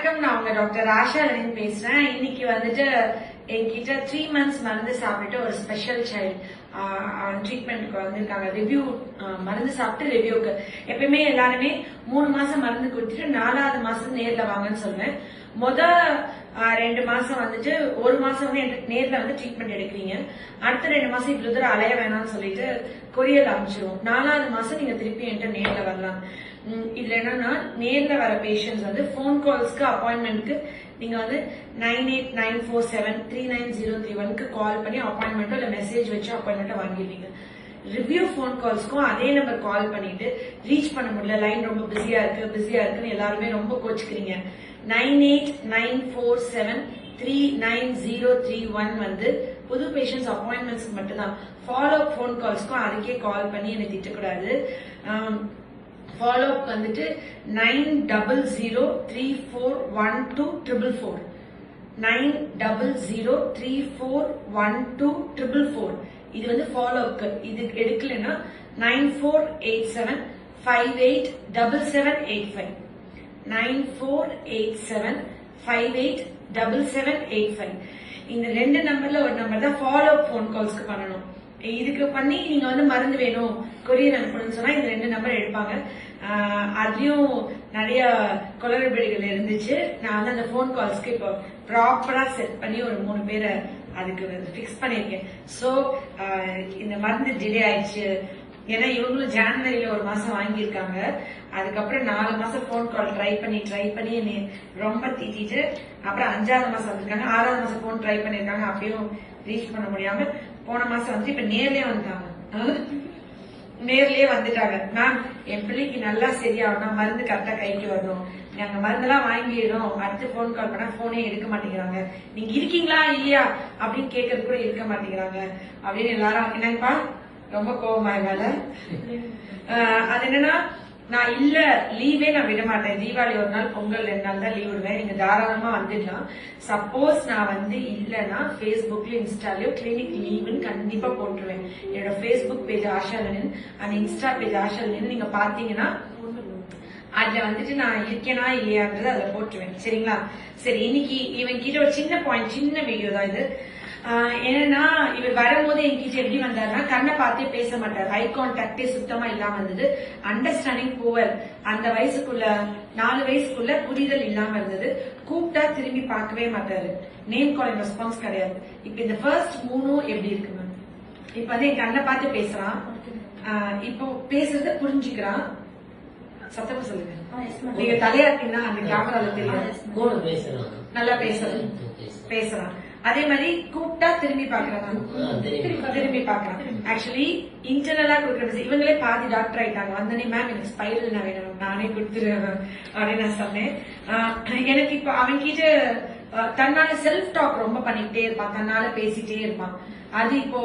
வணக்கம், நான் உங்க டாக்டர் ஆஷா லெனின் பேசுறேன். இன்னைக்கு வந்துட்டு என்கிட்ட 3 months மருந்து சாப்பிட்டு ஒரு ஸ்பெஷல் சைல்டு ட்ரீட்மெண்ட்க்கு வந்திருக்காங்க. ரிவ்யூ மருந்து சாப்பிட்டு ரிவ்யூக்கு. எப்பயுமே எல்லாருமே 3 மாசம் மருந்து கொடுத்துட்டு 4வது மாசம் நேர்ல வாங்கன்னு சொல்லுவேன். முத 2 மாசம் வந்துட்டு 1 மாசம் வந்து நேர்ல வந்து ட்ரீட்மெண்ட் எடுக்கிறீங்க. அடுத்த 2 மாசம் இவ்வளவு தூரம் அலைய வேணாம்னு சொல்லிட்டு கொரியர் அனுப்பிச்சிருவோம். 4வது மாசம் நீங்க திருப்பி என்கிட்ட நேர்ல வரலாம். இதுல என்னன்னா, நேர்ல வர பேஷண்ட்ஸ் வந்து போன் கால்ஸ்க்கு அப்பாயின்மெண்ட்க்கு நீங்க வந்து 9894739031க்கு கால் பண்ணி அப்பாயின்மெண்ட்டோ இல்ல மெசேஜ் வச்சு அப்பாயின்மெண்ட்டோ வாங்கிடுவீங்க. ரிவ்யூ போன் கால்ஸ்க்கும் அதே நம்பர் கால் பண்ணிட்டு ரீச் பண்ண முடியல, லைன் ரொம்ப பிஸியா இருக்குன்னு எல்லாருமே ரொம்ப கோச்சுக்கிறீங்க. 9894739031 வந்து புது பேஷண்ட்ஸ் அப்பாயின்மெண்ட்ஸ்க்கு மட்டும்தான். ஃபாலோ அப் போன் கால்ஸ்க்கும் அதுக்கே கால் பண்ணி என்னை திட்டக்கூடாது. ஃபாலோ அப் வந்துட்டு 9003412444 9003412444. இது வந்து ஃபாலோ அப்க்கு. இது எடுக்கலன்னா 9487587785 9487587785. இந்த 2 நம்பர்ல ஒரு நம்பர் தான் ஃபாலோ அப் போன் கால்ஸ்க்கு பண்ணணும். இதுக்கு பண்ணி நீங்க வந்து மருந்து வேணும் கொரியர் அனுப்பணும்னு சொன்னா இந்த 2 நம்பர் எடுப்பாங்க. அதுலயும் நிறைய குளறுபடிகள் இருந்துச்சு. நான் வந்து அந்த போன் கால்ஸ்க்கு இப்போ ப்ராப்பரா செட் பண்ணி ஒரு 3 பேரை அதுக்கு பிக்ஸ் பண்ணிருக்கேன். சோ இந்த மருந்து டிலே ஆயிடுச்சு. ஏன்னா இவங்களும் ஜான்வரியில 1 மாசம் வாங்கியிருக்காங்க. அதுக்கப்புறம் 4 மாசம் போன் கால் ட்ரை பண்ணி என்னை ரொம்ப திட்டிட்டு அப்புறம் 5வது மாசம் வந்திருக்காங்க. 6வது மாசம் போன் ட்ரை பண்ணிருக்காங்க. அப்பயும் ரீச் பண்ண முடியாம போன மாசம் வந்து இப்ப நேர்லயே வந்துட்டாங்க. மேம், என் பிள்ளைக்கு நல்லா சரியாகணும், மருந்து கரெக்டா கைக்கு வரணும், நாங்க மருந்தெல்லாம் வாங்கிடுறோம், அடுத்து போன் கால் பண்ணா போனே எடுக்க மாட்டேங்கிறாங்க, நீங்க இருக்கீங்களா இல்லையா அப்படின்னு கேட்கறது கூட இருக்க மாட்டேங்கிறாங்க அப்படின்னு எல்லாரும் என்னங்கப்பா ரொம்ப கோபமாயினால. அது என்னன்னா, நான் இல்ல லீவே நான் விட மாட்டேன். தீபாவளி 1 நாள், பொங்கல் 2 நாள் தான் லீவ் விடுவேன். நீங்க தாராளமா வந்துடலாம். சப்போஸ் நான் வந்து இல்லன்னா பேஸ்புக்லயும் இன்ஸ்டாலயும் கிளினிக் லீவுன்னு கண்டிப்பா போட்டுருவேன். என்னோட பேஸ்புக் பேஜ் ஆஷா லெனின், அந்த இன்ஸ்டா பேஜ் ஆஷா லெனின் நீங்க பாத்தீங்கன்னா அதுல வந்துட்டு நான் இருக்கேனா இல்லையான்றது அதுல போட்டுருவேன். சரிங்களா? சரி, இன்னைக்கு இவன் கிட்ட ஒரு சின்ன பாயிண்ட், சின்ன வீடியோ தான் இது. என்னன்னா, இவர் வரும்போது என்கிட்ட எப்படி வந்தாருன்னா, கண்ணை பார்த்தே பேச மாட்டார், ஐ கான்டாக்டே சுத்தமா இல்லாம இருந்தது. Understanding poor. அந்த வயசுக்குள்ள 4 வயசுக்குள்ள புரிதல் இல்லாம இருந்தது. கூப்பிட்டா திரும்பி பார்க்கவே மாட்டாரு. நேம் காலிங் ரெஸ்பான்ஸ் கிடையாது. இப்ப இந்த ஃபர்ஸ்ட் 3 எப்படி இருக்கு மேம்? இப்ப வந்து என் கண்ணை பார்த்து பேசுறான், இப்போ பேசுறத புரிஞ்சுக்கிறான். சத்தமா சொல்லுங்க. நீங்க தலையாட்டினா அந்த கேமரால தெரியும். நல்லா பேசுறான். அதே மாதிரி கூப்பிட்டா திரும்பி பாக்குறாங்க, திரும்பி பாக்குறாங்க. ஆக்சுவலி இன்டர்னலா கொடுக்கறது இவங்களே பாதி டாக்டர் ஆயிட்டாங்க. வந்தனே மேம் எனக்கு ஸ்பைரல் நான் வேணும், நானே கொடுத்துருவேன் அப்படின்னு நான் சொன்னேன். எனக்கு இப்ப அவன்கிட்ட தன்னால செல்ஃப் டாக் ரொம்ப பண்ணிக்கிட்டே இருப்பான், தன்னால பேசிட்டே இருப்பான். அது இப்போ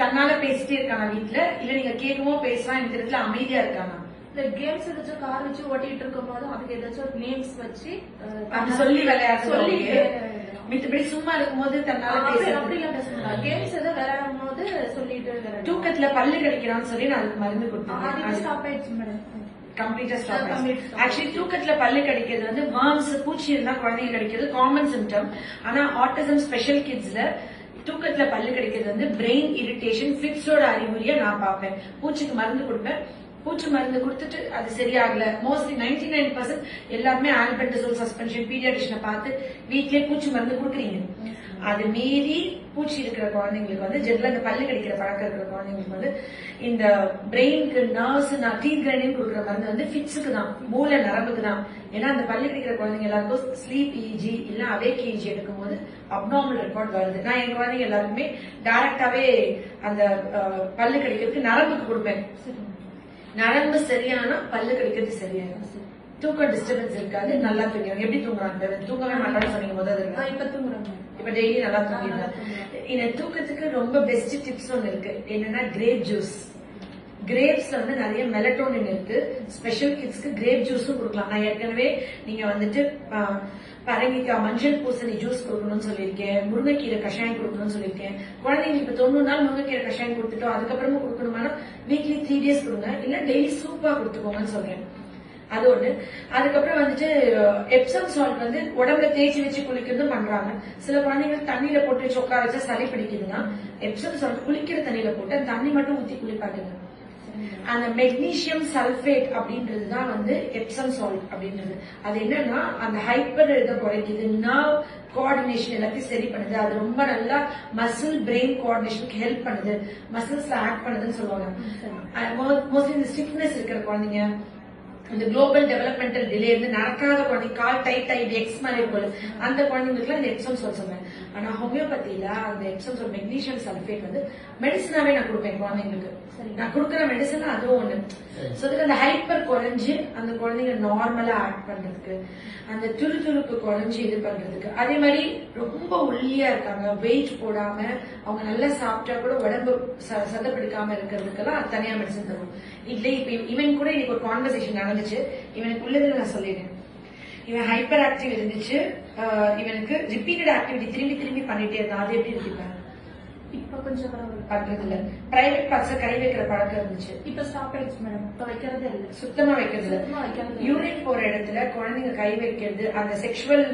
தன்னால பேசிட்டே இருக்காங்க வீட்டுல. இல்ல நீங்க கேட்கவும் பேசுறான், இந்த இடத்துல அமைதியா இருக்காங்க. இந்த கேம்ஸ் ஏதாச்சும் கார் வச்சு ஓட்டிட்டு இருக்கும் போது அதுக்கு ஏதாச்சும் நேம்ஸ் வச்சு அது சொல்லி விளையாட சொல்லி மித்தபடி சும்மா இருக்கும்போது தன்னால அப்படிலாம் பேச மாட்டாங்க. கேம்ஸ் ஏதோ விளையாடும் போது சொல்லிட்டு தூக்கத்துல பல்லு கடிக்கிறான்னு சொல்லி நான் அதுக்கு மருந்து கொடுத்தேன். ஸ்டாப் ஆயிடுச்சு மேடம், கம்ப்ளீட்டா ஸ்டாப். ஆக்சுவலி தூக்கத்துல பல்லு கடிக்கிறது வந்து வார்ம்ஸ், பூச்சி இருந்தா குழந்தைங்க கடிக்கிறது காமன் சிம்டம். ஆனா ஆட்டிசம் ஸ்பெஷல் கிட்ஸ்ல தூக்கத்துல பல்லு கடிக்கிறது வந்து பிரெயின் இரிட்டேஷன், ஃபிட்ஸோட அறிகுறியா நான் பார்ப்பேன். பூச்சிக்கு மருந்து கொடுப்பேன். பூச்சி மருந்து கொடுத்துட்டு அது சரியாகல. மோஸ்ட்லி 99% எல்லாருமே ஆல்பெண்டசோல் சஸ்பென்ஷன் பீடியாட்ரிஷனை பார்த்து வீட்லயே பூச்சி மருந்து கொடுக்குறீங்க. அது மீறி பூச்சி இருக்கிற குழந்தைங்களுக்கு வந்து ஜென்ரலா இந்த பல்லு கடிக்கிற பழக்கம் இருக்கிற குழந்தைங்களுக்கு வந்து இந்த பிரெயினுக்கு நர்வ்ஸ் டீத் கிரைண்டிங் கொடுக்குற மருந்து வந்து ஃபிட்ஸுக்கு தான், மூளை நரம்புக்கு தான். ஏன்னா அந்த பல்லு கடிக்கிற குழந்தைங்க எல்லாருக்கும் ஸ்லீப் இஜி இல்ல அவேக் இஜி எடுக்கும் போது அப்நார்மல் ரெக்கார்ட் வருது. நான் என் குழந்தைங்க எல்லாருக்குமே டைரக்டாவே அந்த பல்லு கடிக்கிறதுக்கு நரம்புக்கு கொடுப்பேன். நரம்பு சரியானா பல்லு கடிக்கிறது சரியாகும். தூக்கம் டிஸ்டர்பன்ஸ் இருக்காது, நல்லா தூங்குறாங்க. எப்படி தூங்குறாங்க? தூங்கவே மாட்டான்னு சொன்னீங்க முதல்ல. இப்ப தூங்குறாங்க, இப்ப டெய்லி நல்லா தூங்கிடுறாங்க. இந்த தூக்கத்துக்கு ரொம்ப பெஸ்ட் டிப்ஸ் ஒன்று இருக்கு. என்னன்னா கிரேப் ஜூஸ். கிரேப்ஸ்ல வந்து நிறைய மெலட்டோனின் இருக்கு. ஸ்பெஷல் கிட்ஸ்க்கு கிரேப் ஜூஸும் கொடுக்கலாம். நான் ஏற்கனவே நீங்க வந்துட்டு பரங்கிக்காய் மஞ்சள் பூசணி ஜூஸ் கொடுக்கணும்னு சொல்லியிருக்கேன், முருங்கைக்கீரை கஷாயம் கொடுக்கணும்னு சொல்லியிருக்கேன். குழந்தைங்களுக்கு இப்ப 90 நாள் முருங்கைக்கீரை கஷாயம் கொடுத்துட்டோம், அதுக்கப்புறமா கொடுக்கணுமானா வீக்லி 3 days கொடுங்க, இல்ல டெய்லி சூப்பா கொடுத்துக்கோங்கன்னு சொல்றேன். அது ஒண்ணு. அதுக்கப்புறம் வந்துட்டு எப்சம் சால்ட் வந்து உடம்புல தேய்ச்சி வச்சு குளிக்கிறதும் பண்றாங்க. சில குழந்தைங்க தண்ணியில போட்டு வச்சு உட்கார வச்சா சளி பிடிக்குதுன்னா எப்சம் சால்ட் குளிக்கிற தண்ணியில போட்டு தண்ணி மட்டும் ஊத்தி குளிப்பாட்டுங்க. அந்த மெக்னீசியம் சல்பேட் அப்படின்றதுதான் வந்து எப்சம் சால்ட் அப்படின்றது. அது என்னன்னா அந்த ஹைப்பர் இதை குறைக்குது, நர்வ் கோஆர்டினேஷன் எல்லாத்தையும் சரி பண்ணுது. அது ரொம்ப நல்லா மசில் பிரெயின் கோஆர்டினேஷனுக்கு ஹெல்ப் பண்ணுது, மசில்ஸ்ல ஆக்ட் பண்ணுதுன்னு சொல்லுவாங்க. மோஸ்ட்லி இந்த ஸ்டிஃப்னஸ் இருக்கிற குழந்தைங்க, இந்த குளோபல் டெவலப்மெண்டல் டிலே இருந்து நடக்காத குழந்தைங்க, கால் டைட் ஆகி எக்ஸ் மாதிரி இருக்கும் அந்த குழந்தைங்களுக்கு இந்த எப்சம் சால்ட் சொன்னேன். ஆனா ஹோமியோபதியில அந்த எப்சம் சால்ட் மெக்னீசியம் சல்பேட் வந்து மெடிசனாவே நான் கொடுப்பேன் குழந்தைங்களுக்கு. நான் கொடுக்குற மெடிசன் அதுவும் ஒண்ணு. சோ அந்த ஹைப்பர் குறைஞ்சு அந்த குழந்தைங்க நார்மலா ஆக்ட் பண்றதுக்கு, அந்த துருதுருப்பு குறைஞ்சு இது பண்றதுக்கு. அதே மாதிரி ரொம்ப ஒல்லியா இருக்காங்க, வெயிட் போடாம அவங்க நல்லா சாப்பிட்டா கூட உடம்பு சதப்பிடிக்காம இருக்கிறதுக்கெல்லாம் தனியா மெடிசன் தரும். இல்ல இப்ப இவன் கூட இன்னைக்கு ஒரு கான்வர்சேஷன் நடந்துச்சு. இவனுக்கு உள்ளது நான் சொல்லிடுறேன். இவன் ஹைப்பர் ஆக்டிவ் இருந்துச்சு, இவனுக்கு ரிப்பீட்டட் ஆக்டிவிட்டி திரும்பி திரும்பி பண்ணிட்டே இருந்தான். அது எப்படி இருப்பாங்க? இப்ப கொஞ்சம் பண்றது இல்ல. பிரைவேட் பார்ட்ஸ்ல கை வைக்கிற பழக்கம் இருந்துச்சு, இப்ப ஸ்டாப் ஆயிடுச்சு மேடம். இப்ப வைக்கிறதே இல்ல, சுத்தமா வைக்கிறது இல்ல. யூரின் போற இடத்துல குழந்தைங்க கை வைக்கிறது, அந்த செக்ஷுவல்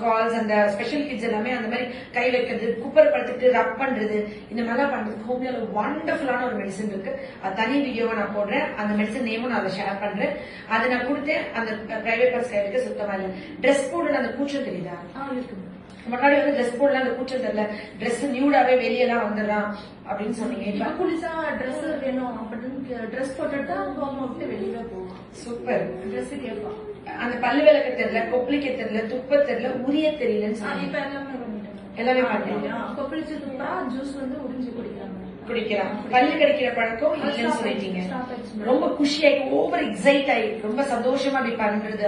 கால்ஸ், அந்த ஸ்பெஷல் கிட்ஸ் எல்லாமே அந்த மாதிரி கை வைக்கிறது, குப்பர் படுத்துட்டு ரப் பண்றது, இந்த மாதிரிலாம் பண்றதுக்கு ஹோமியோல வண்டர்ஃபுல்லான ஒரு மெடிசன் இருக்கு. அது தனி வீடியோவை நான் போடுறேன், அந்த மெடிசன் நேமும் நான் அதை ஷேர் பண்றேன். அதை நான் கொடுத்தேன். அந்த பிரைவேட் பார்ட்ஸ் கை வைக்க சுத்தமா இல்ல. ட்ரெஸ் போடுற அந்த கூச்சம் தெரியுதா? இருக்கு. முன்னாடி வந்து ட்ரெஸ் போடலாம், அந்த கூச்சம் தெரியல, ட்ரெஸ் நியூடாவே வெளியெல்லாம் வந்துடலாம் அப்படின்னு சொன்னீங்க. இப்ப குளிச்சா ட்ரெஸ் வேணும் அப்படின்னு ட்ரெஸ் போட்டுட்டு அவங்க விட்டு வெளியே போவான். சூப்பர். ட்ரெஸ் கேட்பான். அந்த பல்லு விளக்க தெரியல, கொப்பளிக்க தெரியல, துப்ப தெரியல, உரிய தெரியலன்னு சொன்னீங்க. இப்ப எல்லாமே பண்ணிட்டேன். எல்லாமே பண்ணிட்டீங்க. கொப்பளிச்சு துப்பா ஜூஸ் வந்து உறிஞ்சு குடிக்கிறாங்க. குடிக்கிறான். பல்லு கடிக்கிற பழக்கம் இல்லைன்னு சொல்லிட்டீங்க. ரொம்ப குஷியாகி ஓவர் எக்ஸைட் ஆகி ரொம்ப சந்தோஷமா அப்படி பண்றது,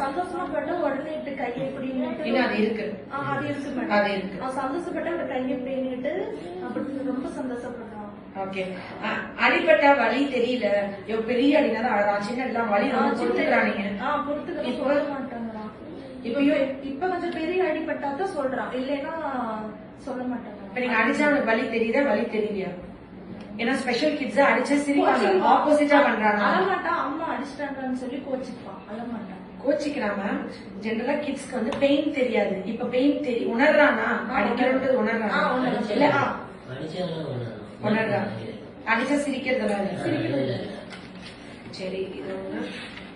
சந்தோஷமா பட்ட உடனே கையை எப்படி இன்னும் அது இருக்கு. அது இருக்கு மேடம், அது இருக்கு. சந்தோஷப்பட்ட கையை எப்படி நீட்டு அப்படி ரொம்ப சந்தோஷப்படுறான். ஓகே. அடிப்பட்டா வலி தெரியல, பெரிய அடினாதான் அழகான், சின்ன அடிலாம் வலி ரொம்ப பொறுத்துக்கிறானீங்க. பொறுத்துக்க சொல்ல மாட்டாங்கறான். இப்ப கொஞ்சம் பெரிய அடிப்பட்டாதான் சொல்றான், இல்லைன்னா சொல்ல மாட்டாங்க. இப்ப நீங்க அடிச்சா அவனுக்கு வலி தெரியுதா, வலி தெரியலையா? ஏன்னா ஸ்பெஷல் கிட்ஸ் அடிச்சா சிரிப்பாங்க, ஆப்போசிட்டா பண்றாங்க. அழமாட்டா, அம்மா அடிச்சிட்டாங்கன்னு சொல்லி கோச்சிப்பான். அழமாட்டான், கோச்சிக்கிறாம. ஜெனரலா கிட்ஸ்க்கு வந்து பெயின் தெரியாது. இப்ப பெயின் தெரியும், உணர்றானா? அடிக்கிறது உணர்றானா? இல்ல உணர்றான். அடிச்சா சிரிக்கிறதுல சிரிக்கிறது. சரி, இது ஒண்ணு.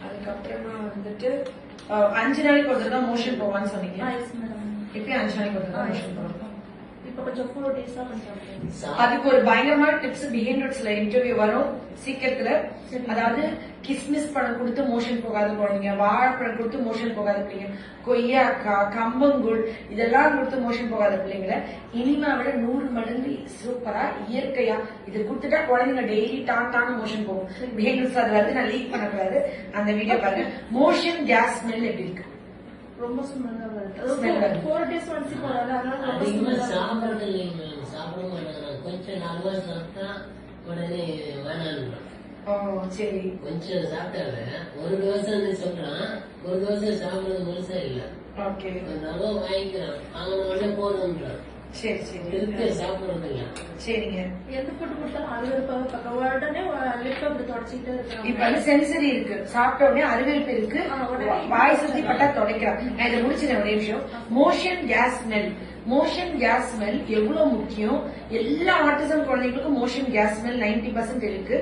அதுக்கப்புறமா வந்துட்டு 5 நாளைக்கு ஒரு தடவை மோஷன் போவான்னு சொன்னீங்க. இப்பயும் 5 நாளைக்கு ஒரு தடவை மோஷன் போவாங்க. கொஞ்சம் 4 டேஸா பண்றாங்க. அதுக்கு ஒரு பயங்கரமான டிப்ஸ் பிஹைண்ட் ரூட்ஸ்ல இன்டர்வியூ வரும் சீக்கிரத்துல. அதாவது கிஸ்மிஸ் பழம் கொடுத்து மோஷன் போகாத குழந்தைங்க, வாழைப்பழம் கொடுத்து மோஷன் போகாத பிள்ளைங்க, கொய்யாக்காய், கம்பங்கூழ் இதெல்லாம் கொடுத்து மோஷன் போகாத பிள்ளைங்களை இனிமா விட 100 மடங்கு சூப்பரா இயற்கையா இது கொடுத்துட்டா குழந்தைங்க டெய்லி டான்னு மோஷன் போகும். பிஹைண்ட் ரூட்ஸ் அது வந்து நான் லீக் பண்ணக்கூடாது. அந்த வீடியோ பாருங்க. மோஷன் கேஸ் ஸ்மெல் எப்படி இருக்கு? ரொம்ப ஸ்மெல்லா வருது. 4 டேஸ் ஒன்ஸ் போறாங்க. அதனால அதிகமா சாப்பிடுறது இல்லைங்க, சாப்பிட மாட்டாங்க. கொஞ்சம் 4 வாரம் சாப்பிட்டா உடனே வேணான்னு. சரி, கொஞ்சம் சாப்பிட்டாங்க. ஒரு தோசை சொல்றான், ஒரு தோசை சாப்பிடுறது முழுசா இல்ல. ஓகே, நல்லா வாங்கிக்கிறான், அவங்க உடனே போதுன்றான். சரி சரி, இருக்கு சாப்பிடுறது இல்ல. சரிங்க. எந்த ஃபுட் கொடுத்தாலும் அருவருப்பாக உடனே லிப் அப்படி தொடச்சிக்கிட்டே இருக்காங்க. இப்ப வந்து சென்சரி இருக்கு, சாப்பிட்ட உடனே அருவருப்பு இருக்கு, வாய் சுத்தி பட்டா தொடக்கிறான். நான் இதை முடிச்சிருந்தேன் ஒரே விஷயம். Motion gas smell. Motion gas smell எவ்வளவு முக்கியம். எல்லா ஆட்டிசம் குழந்தைங்களுக்கும் மோஷன் கேஸ் ஸ்மெல் 90% இருக்கு.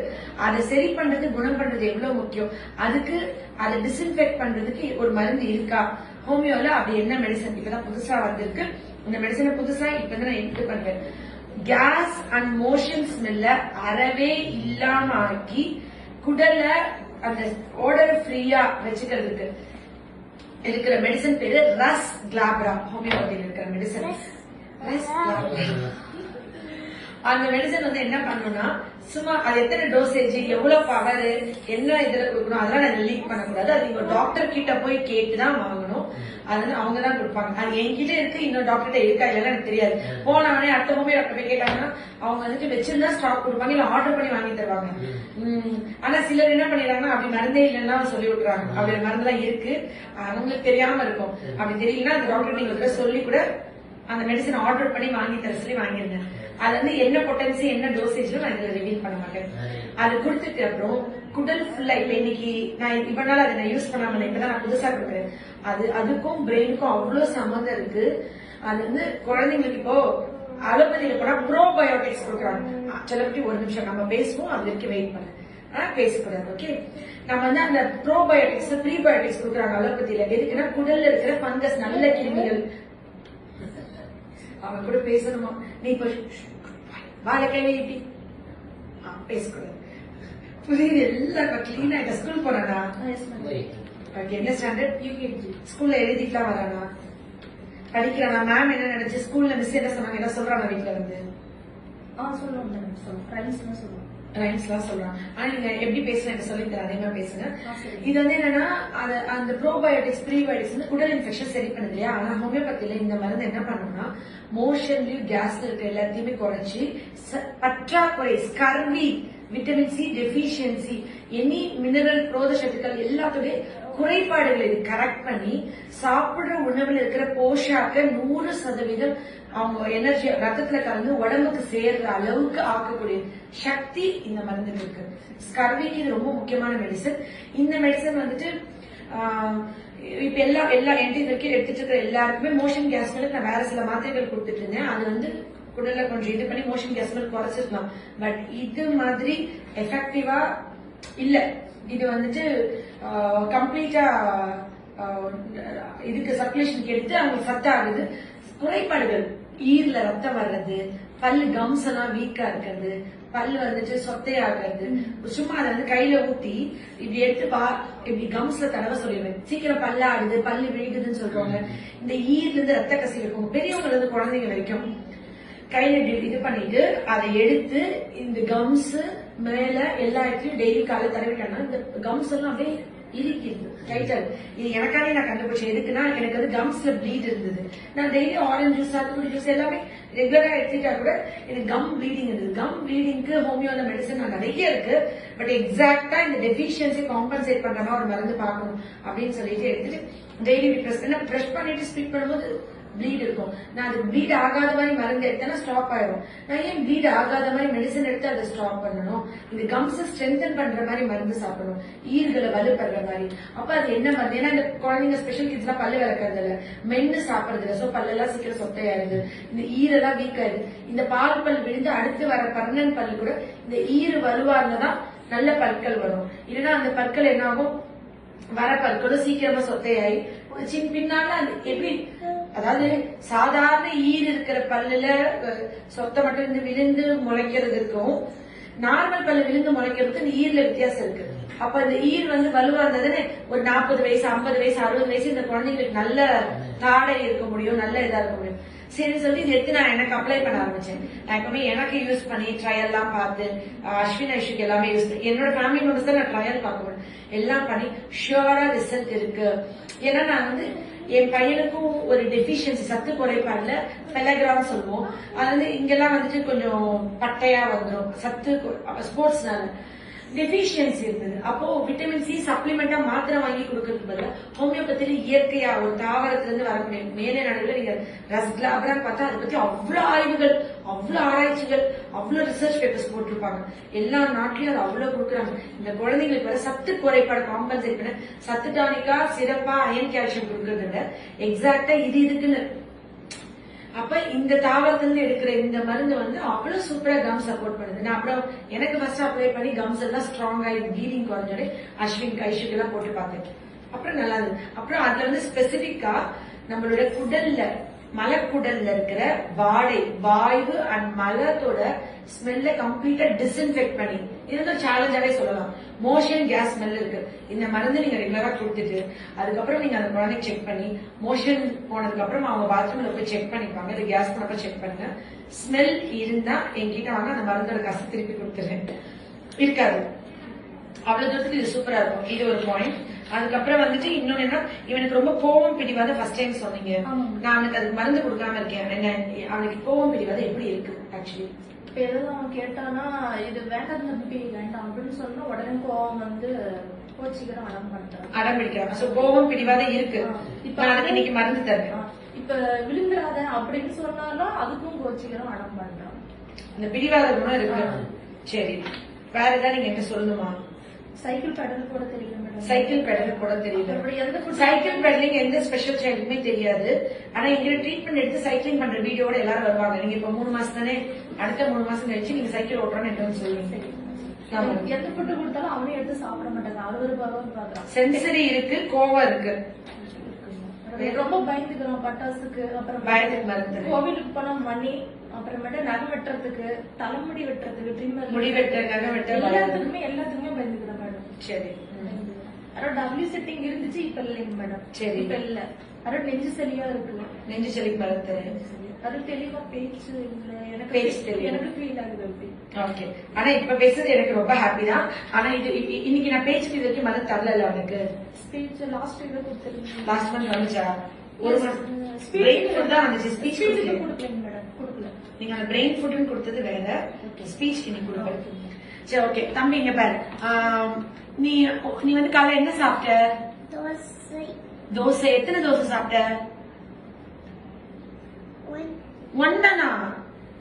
அதை சரி பண்றது, குணம் பண்றது எவ்வளவு முக்கியம். அதுக்கு அதை டிஸ்இன்ஃபெக்ட் பண்றதுக்கு ஒரு மருந்து இருக்கா ஹோமியோல? அப்படி என்ன மெடிசன் இப்பதான் புதுசா வந்திருக்கு. இந்த மெடிசனை புதுசா இப்பதான் நான் எடுத்து பண்றேன். கேஸ் அண்ட் மோஷன் ஸ்மெல்ல அறவே இல்லாம ஆக்கி குடல்ல அந்த ஓடர் ஃப்ரீயா வச்சுக்கிறதுக்கு இருக்கிற மெடிசன் பேரு ரஸ் கிளாப்ரா. ஹோமியோபதியில் இருக்கிற மெடிசன் ரஸ் கிளாப்ரா. அந்த மெடிசன் வந்து என்ன பண்ணணும்னா, சும்மா அது எத்தனை டோசேஜ், எவ்வளவு பவர், என்ன இதுல கொடுக்கணும் அதெல்லாம் நான் லீக் பண்ணக்கூடாது. அது நீங்க டாக்டர் கிட்ட போய் கேட்டுதான் வாங்கணும். அதனால அவங்க தான் கொடுப்பாங்க. அது என்கிட்ட இருக்கு, இன்னொரு டாக்டர்கிட்ட இருக்கா இல்லைன்னா எனக்கு தெரியாது. போனவனே அடுத்த ஹோமியோ டாக்டர் போய் கேட்டாங்கன்னா அவங்க வந்துட்டு வச்சிருந்தா ஸ்டாக் கொடுப்பாங்க, இல்ல ஆர்டர் பண்ணி வாங்கி தருவாங்க. ஆனா சிலர் என்ன பண்ணிடுறாங்கன்னா அப்படி மருந்தே இல்லைன்னா சொல்லி விட்டுறாங்க. அப்படி மருந்துலாம் இருக்கு, அவங்களுக்கு தெரியாம இருக்கும். அப்படி தெரியலன்னா அந்த டாக்டர் நீங்க சொல்லி கூட அந்த மெடிசன் ஆர்டர் பண்ணி வாங்கி தர சொல்லி வாங்கிருந்தேன். அது வந்து என்ன பொட்டன்சி என்ன டோசேஜ் நான் இதுல ரிவீல் பண்ண மாட்டேன். அது கொடுத்துட்டு அப்புறம் குடல் ஃபுல்லா இப்ப இன்னைக்கு நான் இவ்வளவு நாள் அதை நான் யூஸ் பண்ணாம இப்பதான் நான் புதுசா கொடுக்குறேன். அதுக்கும் பிரெயினுக்கும் அவ்வளவு சம்மந்தம் இருக்கு. அது வந்து குழந்தைங்களுக்கு இப்போ அலோபதியில போனா ப்ரோபயோட்டிக்ஸ் கொடுக்குறாங்க. சிலபடி ஒரு நிமிஷம் நம்ம பேசுவோம், அது வரைக்கும் வெயிட் பண்ணு, பேசக்கூடாது. ஓகே, நம்ம வந்து அந்த ப்ரோபயோட்டிக்ஸ் ப்ரீபயோட்டிக்ஸ் கொடுக்குறாங்க அலோபதியில. எதுக்குன்னா குடல்ல இருக்கிற ஃபங்கஸ் நல்ல கிருமிகள். அவங்க கூட பேசணுமா? நீ இப்போ வாழை கை வைட்டி பேசக்கூடாது. புரியுது? எல்லாம் கிளீன் ஆயிட்ட. ஸ்கூல் போறானா? என்ன ஸ்டாண்டர்ட்? யூகேஜி. ஸ்கூல்ல எழுதிக்கலாம் வரானா? படிக்கிறானா? மேம் என்ன நினைச்சு ஸ்கூல்ல மிஸ் என்ன சொன்னாங்க? என்ன சொல்றாங்க வீட்டுல வந்து? ரைம்ஸ் எல்லாம் சொல்றாங்க. ஆனா நீங்க எப்படி பேசணும் சொல்லி தர அதே மாதிரி பேசுங்க. இது வந்து என்னன்னா அந்த ப்ரோபயோட்டிக்ஸ் ப்ரீபயோட்டிக்ஸ் வந்து குடல் இன்ஃபெக்ஷன் சரி பண்ணுது இல்லையா? ஆனா ஹோமியோபதியில இந்த மருந்து என்ன பண்ணும்னா மோஷன்லயும் கேஸ்ல இருக்க எல்லாத்தையுமே குறைச்சி பற்றாக்குறை, scurvy, vitamin C deficiency, any mineral புரோத சத்துக்கள் எல்லாத்துடைய குறைபாடுகளை இது கரெக்ட் பண்ணி சாப்பிடுற உணவுல இருக்கிற போஷாக்க 100% அவங்க எனர்ஜி ரத்தத்துல கலந்து உடம்புக்கு சேர்ற அளவுக்கு ஆக்கக்கூடிய சக்தி இந்த மருந்துக்கு இருக்கு. ஸ்கர்விக்கு இது ரொம்ப முக்கியமான மெடிசன். இந்த மெடிசன் வந்துட்டு இப்ப எல்லா வரைக்கும் எடுத்துட்டு இருக்கிற எல்லாருக்குமே மோஷன் கேஸ்களுக்கு நான் வேற சில மாத்திரைகள் கொடுத்துட்டு இருந்தேன். அது வந்து குடல்ல கொஞ்சம் இது பண்ணி மோஷன் கேஸ்கள் குறைச்சிருக்கலாம். பட் இது மாதிரி எஃபெக்டிவா இல்ல. இது வந்துட்டு கம்ப்ளீட்டா இதுக்கு சர்க்குலேஷனுக்கு எடுத்து அவங்க சத்தாகுது. குறைபாடுகள் ஈரல ரத்தம் வர்றது, பல்லு கம்ஸ் எல்லாம் வீக்கா இருக்கிறது, பல்லு வந்துட்டு சொத்தையாகிறது. சும்மா அதை வந்து கையில ஊத்தி இப்படி எடுத்து இப்படி கம்ஸ்ல தடவை சொல்லிடுவேன். சீக்கிரம் பல்ல ஆடுது, பல்லு விழுகுதுன்னு சொல்றாங்க. இந்த ஈர்ல இருந்து ரத்த கசிவு இருக்கும். பெரியவங்க இருந்து குழந்தைங்க வரைக்கும் கையில இது பண்ணிட்டு அதை எடுத்து இந்த கம்ஸ் மேல எல்லா இடத்துலயும் டெய்லி காலை தடவிட்டேன்னா இந்த கம்ஸ் எல்லாம் அப்படியே இறுக்கிடுது, டைட்டா. இது எனக்கானே நான் கண்டுபிடிச்சேன். எதுக்குன்னா எனக்கு வந்து கம்ஸ்ல ப்ளீட் இருந்தது. நான் டெய்லி ஆரஞ்சு ஜூஸ், சாத்துக்குடி ஜூஸ் எல்லாமே ரெகுலரா எடுத்துட்டா கூட எனக்கு கம் ப்ளீடிங் இருந்தது. கம் ப்ளீடிங்க்கு ஹோமியோல மெடிசன் நிறைய இருக்கு. பட் எக்ஸாக்டா இந்த டெபிஷியன்சி காம்பன்சேட் பண்ற மாதிரி ஒரு மருந்து பார்க்கணும் அப்படின்னு சொல்லிட்டு எடுத்துட்டு டெய்லி ப்ரெஷ் பண்ணிட்டு ஸ்பிட் பண்ணும்போது ப்ளீட் இருக்கும். நான் அதுக்கு ப்ளீட் ஆகாத மாதிரி மருந்து எடுத்தேன்னா ஸ்டாப் ஆயிடும். நான் ஏன் ப்ளீட் ஆகாத மாதிரி மெடிசன் எடுத்து அதை ஸ்டாப் பண்ணணும்? இந்த கம்ஸ் ஸ்ட்ரென்தன் பண்ற மாதிரி மருந்து சாப்பிடணும், ஈர்களை வலுப்படுற மாதிரி. அப்ப அது என்ன மருந்து? ஏன்னா இந்த குழந்தைங்க ஸ்பெஷல் கிட்ஸ் எல்லாம் பல்லு விளக்குறது இல்ல, மென்னு சாப்பிடுறது இல்ல. சோ பல்லெல்லாம் சீக்கிரம் சொத்தையாயிருது, இந்த ஈரெல்லாம் வீக் ஆயிருது. இந்த பால் பல் விழுந்து அடுத்து வர பர்மனன்ட் பல்லு கூட இந்த ஈறு வலுவா இருந்தாதான் நல்ல பற்கள் வரும். இல்லைன்னா அந்த பற்கள் என்ன ஆகும்? வர பற்களும் சீக்கிரமா சொத்தையாயி பின்னால எப்படி, அதாவது சாதாரண ஈர் இருக்கிற பல்லுல சொத்தை மட்டும் இருந்து விழுந்து முளைக்கிறதுக்கும் நார்மல் பல்லு விழுந்து முளைக்கிறதுக்கு இந்த ஈர்ல வித்தியாசம் இருக்கு. அப்ப இந்த ஈர் வந்து வலுவா இருந்ததுன்னு ஒரு 40 வயசு 50 வயசு 60 வயசு இந்த குழந்தைங்களுக்கு நல்ல தாடை இருக்க முடியும், நல்ல இதா இருக்க முடியும். சரி சொல்லி இதை எடுத்து நான் எனக்கு அப்ளை பண்ண ஆரம்பிச்சேன். நான் எப்பவுமே எனக்கு யூஸ் பண்ணி ட்ரையல் எல்லாம் பார்த்து அஸ்வின் ஐஷுக்கு எல்லாமே யூஸ் பண்ணி என்னோட ஃபேமிலி மெம்பர்ஸ் தான் நான் ட்ரையல் பார்க்க எல்லாம் பண்ணி ஷியூரா ரிசல்ட் இருக்கு. ஏன்னா நான் வந்து என் பையனுக்கும் ஒரு டெபிஷியன்சி, சத்து குறைபாடுல பெலகிராம் சொல்லுவோம். அது வந்து இங்கெல்லாம் வந்துட்டு கொஞ்சம் பட்டையா வந்துடும், சத்து ஸ்போர்ட்ஸ்னால டெபிஷியன்சி இருந்தது. அப்போ விட்டமின் சி சப்ளிமெண்டா மாத்திரை வாங்கி கொடுக்கறதுக்கு பதிலா ஹோமியோபதியில இயற்கையா ஒரு தாவரத்துல இருந்து வரக்கூடிய மேலே நடுவில் நீங்க ரஸ்கிளாபரா பார்த்தா அதை பத்தி அவ்வளவு ஆய்வுகள், அவ்வளவு ஆராய்ச்சிகள், அவ்வளவு ரிசர்ச் பேப்பர்ஸ் போட்டிருப்பாங்க. எல்லா நாட்டிலயும் அது அவ்வளவு கொடுக்குறாங்க. இந்த குழந்தைங்களுக்கு வர சத்து குறைபாடு காம்பன்சேட் பண்ண சத்து டானிக்கா சிறப்பா அயன் கால்சியம் கொடுக்கறத விட எக்ஸாக்டா இது இதுக்குன்னு. அப்ப இந்த தாவரத்துல எடுக்கிற இந்த மருந்து வந்து அவ்வளவு சூப்பரா கம் சப்போர்ட் பண்ணுது. நான் அப்புறம் எனக்கு ஃபர்ஸ்ட் அப்ளை பண்ணி கம்ஸ் எல்லாம் ஸ்ட்ராங் ஆகி ப்ளீடிங் குறைஞ்சோட அஸ்வின் கைஷுக்கு எல்லாம் போட்டு பார்த்தேன். அப்புறம் நல்லா இருந்தது. அப்புறம் அதுல வந்து ஸ்பெசிபிக்கா நம்மளோட குடல்ல மலக்குடல்ல இருக்கிற வாடை, வாய்வு அண்ட் மலத்தோட ஸ்மெல்ல கம்ப்ளீட்டா டிஸ்இன்ஃபெக்ட் பண்ணி, இது வந்து சேலஞ்சாவே சொல்லலாம். மோஷன் கேஸ் ஸ்மெல் இருக்கு, இந்த மருந்து நீங்க ரெகுலரா கொடுத்துட்டு அதுக்கப்புறம் நீங்க அந்த குழந்தை செக் பண்ணி மோஷன் போனதுக்கு அப்புறம் அவங்க பாத்ரூம்ல போய் செக் பண்ணிப்பாங்க. இது கேஸ் போனப்ப செக் பண்ணுங்க. ஸ்மெல் இருந்தா என்கிட்ட வாங்க, அந்த மருந்தோட காசு திருப்பி கொடுத்துறேன். இருக்காது அவ்வளவு தூரத்துக்கு இது சூப்பரா இருக்கும். இது ஒரு பாயிண்ட். அதுக்கப்புறம் வந்துட்டு இன்னொன்னு என்ன, இவனுக்கு ரொம்ப கோவம் பிடிவாத ஃபர்ஸ்ட் டைம் சொன்னீங்க. நான் அவனுக்கு அதுக்கு மருந்து கொடுக்காம இருக்கேன். என்ன அவனுக்கு கோவம் பிடிவாத எப்படி இருக்கு? ஆக்சுவலி இப்ப ஏதாவது அவன் கேட்டானா இது வேண்டாம் தம்பி வேண்டாம் அப்படின்னு சொன்னா உடனே கோவம் வந்து கோச்சிக்கிறோம், அடம் பிடிக்கிறான். சோ கோவம் பிடிவாத இருக்கு. இப்ப அதுக்கு இன்னைக்கு மருந்து தரேன். இப்ப விழுந்துடாத அப்படின்னு சொன்னாலும் அதுக்கும் கோச்சிக்கிறோம், அடம் பண்றான். இந்த பிடிவாத குணம் இருக்கு. சரி, வேற ஏதாவது நீங்க என்ன சொல்லணுமா? சைக்கிள் பெடல் கூட தெரியல மேடம். சைக்கிள் பெடல் கூட தெரியல. அப்படி எந்த food- சைக்கிள் பெடலிங் எந்த ஸ்பெஷல் சைல்டுமே தெரியாது. ஆனா இங்க ட்ரீட்மெண்ட் எடுத்து சைக்கிளிங் பண்ற வீடியோட எல்லாரும் வருவாங்க. நீங்க இப்ப 3 மாசம் தானே, அடுத்த 3 மாசம் கழிச்சு நீங்க சைக்கிள் ஓட்டுறோன்னு என்ன சொல்லுவீங்க? ஆமா. எந்த ஃபுட்டு கொடுத்தாலும் அவனே எடுத்து சாப்பிட மாட்டாங்க. அழுகுறப்பாக பாக்குறான். சென்சரி இருக்கு, கோவம் இருக்கு. ரொம்ப பயந்துக்கிறோம் பட்டாசுக்கு. அப்புறம் பயத்துக்கு மருந்து. கோவிலுக்கு போனா மணி, அப்புறமேட்டு நகை வெட்டுறதுக்கு, தலைமுடி வெட்டுறதுக்கு, ட்ரிம்மர், முடி வெட்ட, நகை வெட்ட, எல்லாத்துக்குமே பயந்துக்கிறோம் மேடம். சரி. அப்புறம் டபிள்யூ செட்டிங் இருந்துச்சு, இப்ப இல்லைங்க மேடம். சரி. இப்ப இல்ல. அப்புறம் நெஞ்சு சளியா இருக்கு. நெஞ்சு சளிக்கு மருந்து. அது தெளிவா பேச்சு இல்ல. எனக்கு பேச்சு தெரியல. எனக்கு ஃபீல் ஆகுது அப்படி. ஓகே. ஆனா இப்ப பேசுறது எனக்கு ரொம்ப ஹாப்பி தான். ஆனா இது இன்னைக்கு நான் பேச்சுக்கு இது வரைக்கும் மருந்து தரல அவனுக்கு. ஸ்பீச் லாஸ்ட் இயர் கொடுத்துருக்கீங்க. லாஸ்ட் மந்த் வந்துச்சா? ஒரு பிரெயின் ஃபுட் தான் வந்துச்சு. ஸ்பீச் கொடுக்கல மேடம், கொடுக்கல. நீங்க அந்த பிரெயின் ஃபுட்னு கொடுத்தது வேற, ஸ்பீச் நீ கொடுக்கல. சரி, ஓகே. தம்பி இங்க பாரு. நீ நீ வந்து காலைல என்ன சாப்பிட்ட? தோசை. தோசை. எத்தனை தோசை சாப்பிட்ட? ஒன்தானா?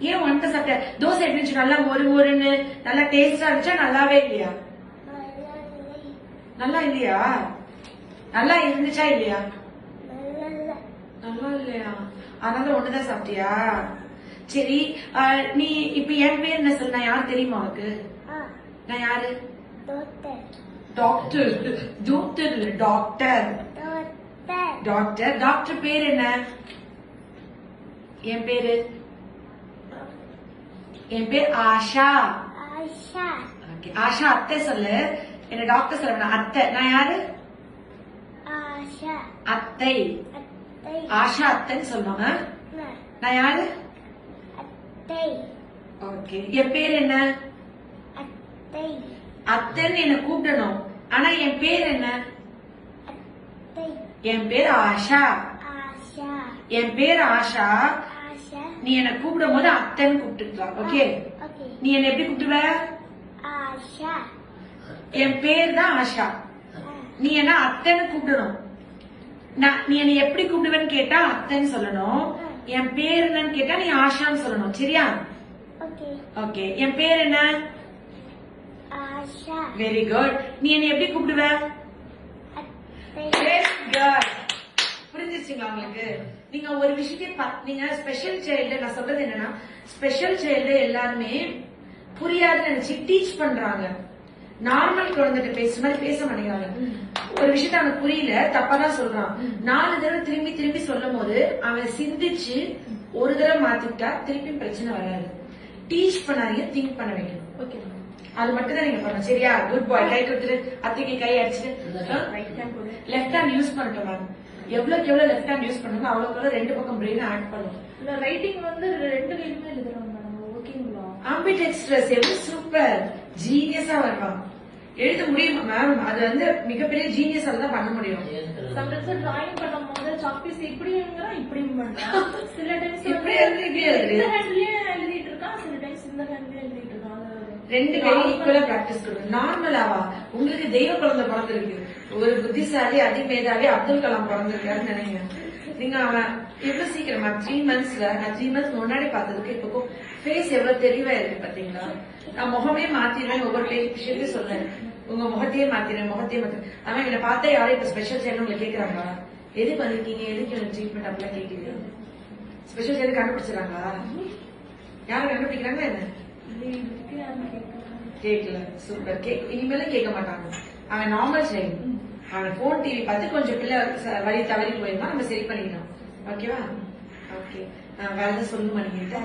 ஏன் ஒன்றை சாப்பிட்ட? தோசை எப்படி இருந்துச்சு? நல்லா மொறுன்னு நல்லா டேஸ்டா இருந்துச்சா? நல்லாவே இல்லையா? நல்லா இல்லையா? நல்லா இருந்துச்சா இல்லையா? நல்லா இல்லையா? அதனால ஒண்ணுதான் சாப்பிட்டியா? சரி. நீ இப்ப என் பேர் என்ன சொல்ல? நான் யார் தெரியுமா உனக்கு? நான் யாரு? டாக்டர். டாக்டர் இல்ல, டாக்டர். டாக்டர். டாக்டர் பேர் என்ன? என் பேரு ஆஷா. ஓகே. ஆஷா அத்தை சொல்லு. என்ன டாக்டர் சொல்ல வேணாம், அத்தை. நான் யாரு? அத்தை. ஆஷா அத்தைன்னு சொல்லுவாங்க. நான் யாரு? ஓகே. என் பேர் என்ன? அத்தைன்னு என்ன கூப்பிடணும். ஆனா என் பேர் என்ன? என் பேர் ஆஷா. என் பேர் ஆஷா. நீ என்ன கூப்பிடும் போது அத்தைன்னு கூப்பிட்டுக்கலாம். ஓகே. நீ என்ன எப்படி கூப்பிடுவ? என் பேர் தான் ஆஷா. நீ என்ன அத்தைன்னு கூப்பிடணும். நீ என்ன எப்படி கூப்பிடுவேன்னு கேட்டா அத்தைன்னு சொல்லணும். என் பேர் என்னன்னு கேட்டா நீ ஆஷான்னு சொல்லணும். சரியா? ஓகே. என் பேர் என்ன? Very good. நீ என்ன எப்படி கூப்பிடுவ? புரிஞ்சிருச்சுங்களா உங்களுக்கு? நீங்க ஒரு விஷயத்தை நீங்க ஸ்பெஷல் சைல்டு, நான் சொல்றது என்னன்னா ஸ்பெஷல் சைல்டு எல்லாருமே புரியாதுன்னு நினைச்சு டீச் பண்றாங்க. நார்மல் குழந்தைகிட்ட பேசுற மாதிரி பேச மாட்டேங்கிறாங்க. ஒரு விஷயத்த அவனுக்கு புரியல, தப்பாதான் சொல்றான். 4 தடவை திரும்பி திரும்பி சொல்லும் போது அவன் சிந்திச்சு ஒரு தடவை மாத்திட்டா திருப்பி பிரச்சனை வராது. டீச் பண்ணாதீங்க, திங்க் பண்ண வைக்கணும். ஓகே. அது மட்டும் தான் நீங்க பண்ணணும். சரியா? குட் பாய். கை கொடுத்துட்டு அத்தைக்கு கை அடிச்சுட்டு லெஃப்ட் ஹேண்ட் யூஸ் பண்ணட்டும் மேம். எவ்வளவுக்கு எவ்வளவு லெஃப்ட் ஹேண்ட் யூஸ் பண்ணுங்க அவ்வளவுக்கு 2 பக்கம் பிரெயின் ஆட் பண்ணும். ரைட்டிங் வந்து 2 கையிலுமே எழுதுறோம் மேடம். ஓகேங்களா? ஆம்பிடெக்ஸ்ட்ரஸ் எவ்வளவு சூப்பர், ஜீனியஸா வருவான். எழுத முடியுமா மேம்? அது வந்து மிகப்பெரிய ஜீனியஸால தான் பண்ண முடியும். சம்டைம்ஸ் டிராயிங் பண்ணும்போது சாக்பீஸ் இப்படிங்கறா இப்படியும் பண்றான். சில டைம்ஸ் இப்படி எழுதி இந்த ஹேண்ட்லயே எழுதிட்டு இருக்கான், சில டைம்ஸ் இந்த ஹேண்ட்லயே எழுதிட்டு இருக்கான். 2 கையும் ஈக்குவலா பிராக்டிஸ் கொடுங்க. நார்மலாவா? உங்களுக்கு தெய்வ குழந்தை பிறந்திருக்கு. ஒரு புத்திசாலி அதிமேதாவி அப்துல் கலாம் பிறந்திருக்காருன்னு நினைக்கிறேன். நீங்க அவன் எவ்வளவு சீக்கிரமா 3 மந்த்ஸ்ல, நான் 3 மந்த்ஸ் முன்னாடி பார்த்ததுக்கு இப்போ ஃபேஸ் எவ்வளவு தெளிவா இருக்கு பாத்தீங்களா? நான் முகமே மாத்திடுவேன், ஒவ்வொரு விஷயத்தையும் சொல்றேன். உங்க முகத்தையே மாத்திடுவேன், முகத்தையே மாத்திடுவேன். அவன் என்ன பார்த்தா யாரும் இப்ப ஸ்பெஷல் சைல்டு உங்களை கேக்குறாங்களா? எதுக்கு வந்திருக்கீங்க, எதுக்கு எனக்கு ட்ரீட்மெண்ட் அப்படிலாம் கேட்குறீங்க? ஸ்பெஷல் சைல்டு கண்டுபிடிச்சிடறாங்களா? யாரும் கண்டுபிடிக்கிறாங்களா என்ன? கேட்கல. சூப்பர். இனிமேலும் கேட்க மாட்டாங்க. அவன் நார்மல் சைல்டு. அவன் போன் டிவி பார்த்து கொஞ்சம் பிள்ளை வழி தவறி போயிருந்தா நம்ம சரி பண்ணிக்கலாம். ஓகேவா? ஓகே. வேற எதாவது சொல்லுமா நீங்க?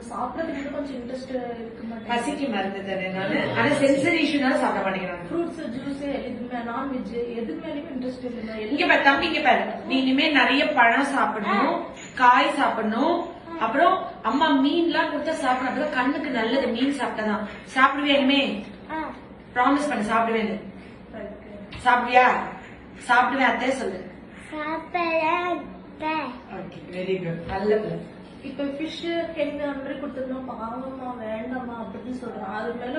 சாப்பிடறதுக்கு கொஞ்சம் இன்ட்ரெஸ்ட் இருக்கு மாட்டேன். பசிக்கு மருந்து தரேன் நானு. ஆனா சென்சரி இஷ்யூனால சாப்பிட மாட்டேங்கிறாங்க. ஃப்ரூட்ஸ், ஜூஸ், எதுவுமே நான்வெஜ் எதுவுமே இன்ட்ரெஸ்ட் இல்லை. இங்க பாரு தம்பி, இங்க பாரு. நீ இனிமே நிறைய பழம் சாப்பிடணும், காய் சாப்பிடணும். அப்புறம் அம்மா மீன்லாம் கொடுத்தா சாப்பிடணும். அப்பதான் கண்ணுக்கு நல்லது. மீன் சாப்பிட்டதான். சாப்பிடுவியா இனிமே? ப்ராமிஸ் பண்ண சாப்பிடுவேன். சாப்பிடுவியா? சாப்பிடுவேன் அத்தை சொல்லு. Okay, very good. நல்ல பிள்ளை. இப்ப ஃபிஷ் ஹென் மாதிரி கொடுத்துருந்தோம். பாவமா வேண்டாமா அப்படின்னு சொல்றான். அது மேல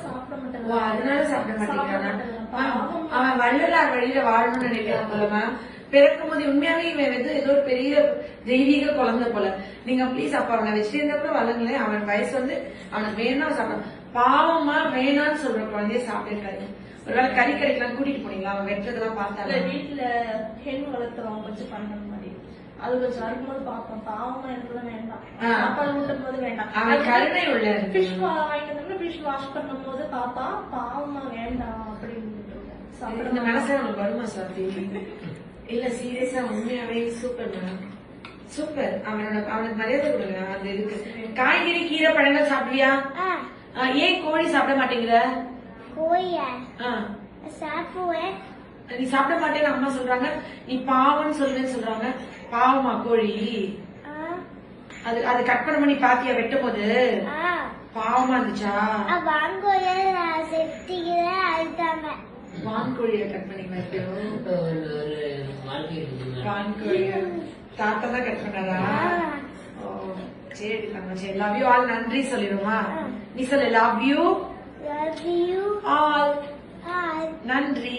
சாப்பிட மாட்டேன். அதனால சாப்பிட மாட்டேங்கிறான். அவன் வள்ளலார் வழியில வாழணும்னு நினைக்கிறான் போல மேம். பிறக்கும் போது உண்மையாவே இவன் வந்து ஏதோ ஒரு பெரிய தெய்வீக குழந்தை போல. நீங்க ப்ளீஸ் அப்ப அவனை வச்சுட்டு இருந்த கூட வளங்களேன். அவன் வயசு வந்து அவனுக்கு வேணும் சாப்பிடும். பாவமா வேணாம்னு சொல்ற குழந்தைய சாப்பிட்டுருக்காரு. ஒருவேளை கறி கடைக்கெல்லாம் கூட்டிட்டு போனீங்களா? அவன் வெட்டுறதெல்லாம் இல்ல பார்த்தாங்க. வீட்டுல ஹென் வளர்த்துறவங்க வச்சு பண்ற மாதிரி அது கொஞ்சம் அறுக்கும்போது பார்த்தோம். பாவமா எனக்குலாம் வேண்டாம். சாப்பாடு ஊட்டும் போது வேண்டாம். அவன் கருணை உள்ள ஃபிஷ் வாங்கிட்டு வந்தோம்னா ஃபிஷ் வாஷ் பண்ணும் போது பார்த்தா பாவமா வேண்டாம் அப்படின்னு இந்த மனசுல உனக்கு வருமா சாப்பி? இல்ல சீரியஸா உண்மையாவே சூப்பர் மேடம், சூப்பர். அவனுக்கு மரியாதை கொடுங்க. அது இருக்கு. காய்கறி கீரை பழங்கள் சாப்பிடுவியா? ஏன் கோழி சாப்பிட மாட்டேங்கிற? சாப்பிடுவேன். நீ சாப்பிட மாட்டேன்னு அம்மா சொல்றாங்க, நீ பாவம்னு சொல்லுவேன்னு சொல்றாங்க. பாவமா கோழி? அது கட் பண்ணி பாத்தியா வெட்டும் போது? பாவமா இருந்துச்சா? வான்கோழிய கட் பண்ணி வான்கோழிய தாத்தா தான் கட் பண்ணாரா? ஓ சரி தங்கச்சி. Love you all. நன்றி சொல்லிடுமா? நீ சொல்லு லவ் யூ ஆல். நன்றி.